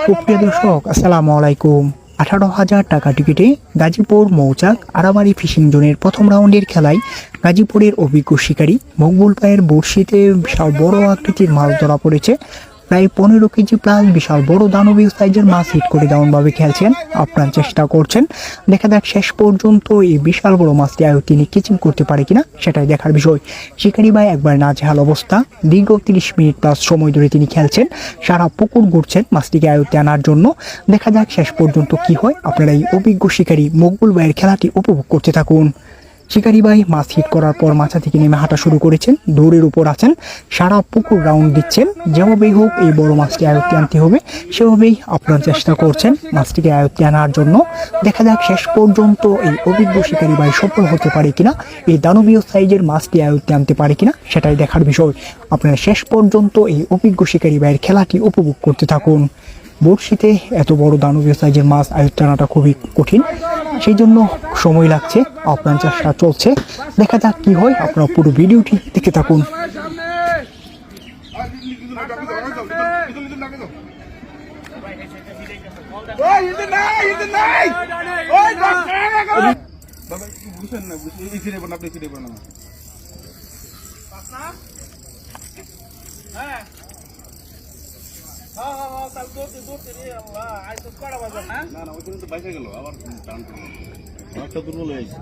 সুপ্রিয় দর্শক, আসসালামু আলাইকুম। 18,000 টাকা টিকিটে গাজীপুর মৌচাক আড়াবাড়ি ফিশিং জোনের প্রথম রাউন্ডের খেলায় গাজীপুরের অভিজ্ঞ শিকারী মকবুল ভাইয়ের বড়শিতে বিশাল বড় আকৃতির মাছ ধরা পড়েছে। প্রায় 15 কেজি প্লাস বিশাল বড় দানবীয় সাইজের মাছ হিট করে দারুণভাবে খেলছেন, আপনার চেষ্টা করছেন। দেখা যাক শেষ পর্যন্ত এই বিশাল বড় মাছটি আয়ত্তে তিনি কিচিং করতে পারে কিনা, সেটাই দেখার বিষয়। শিকারী ভাই একবার নাজেহাল অবস্থা, দীর্ঘ 30 মিনিট প্লাস সময় ধরে তিনি খেলছেন, সারা পুকুর ঘুরছেন মাছটিকে আয়ত্তে আনার জন্য। দেখা যাক শেষ পর্যন্ত কি হয়। আপনারা এই অভিজ্ঞ শিকারী মকবুল ভাইয়ের খেলাটি উপভোগ করতে থাকুন। শিকারী ভাই মাছ হিট করার পর মাছা থেকে নেমে হাঁটা শুরু করেছেন, দৌড়ের উপর আছেন, সারা পুকুর রাউন্ড দিচ্ছেন। যেভাবেই হোক এই বড় মাছটি আয়ত্তে আনতে হবে, সেভাবেই আপনার চেষ্টা করছেন মাছটিকে আয়ত্তে আনার জন্য। দেখা যাক শেষ পর্যন্ত এই অভিজ্ঞ শিকারী ভাই সফল হতে পারে কিনা, এই দানবীয় সাইজের মাছটি আয়ত্তে আনতে পারে কিনা, সেটাই দেখার বিষয়। আপনারা শেষ পর্যন্ত এই অভিজ্ঞ শিকারী ভাইয়ের খেলাটি উপভোগ করতে থাকুন। বড়শিতে এত বড় দানবীয় সাইজের মাছ আয়ত্তে আনাটা খুবই কঠিন, সেই জন্য সময় লাগছে, আপনার চেষ্টা চলছে। দেখা যাক কি হয়, আপনারা পুরো ভিডিওটি দেখতে থাকুন। দুর্বল হয়েছে।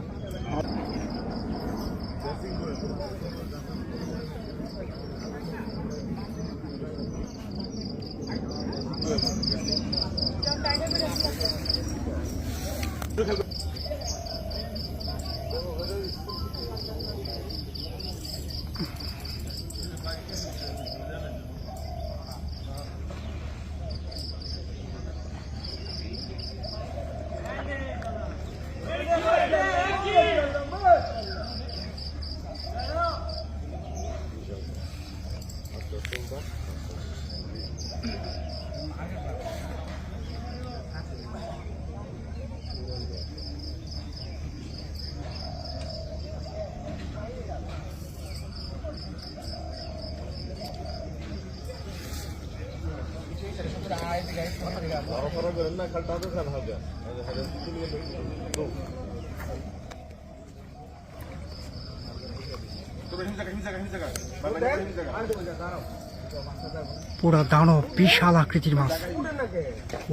পুরা দানব, বিশাল আকৃতির মাছ।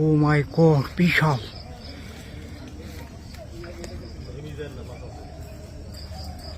ও মাই গড, বিশাল।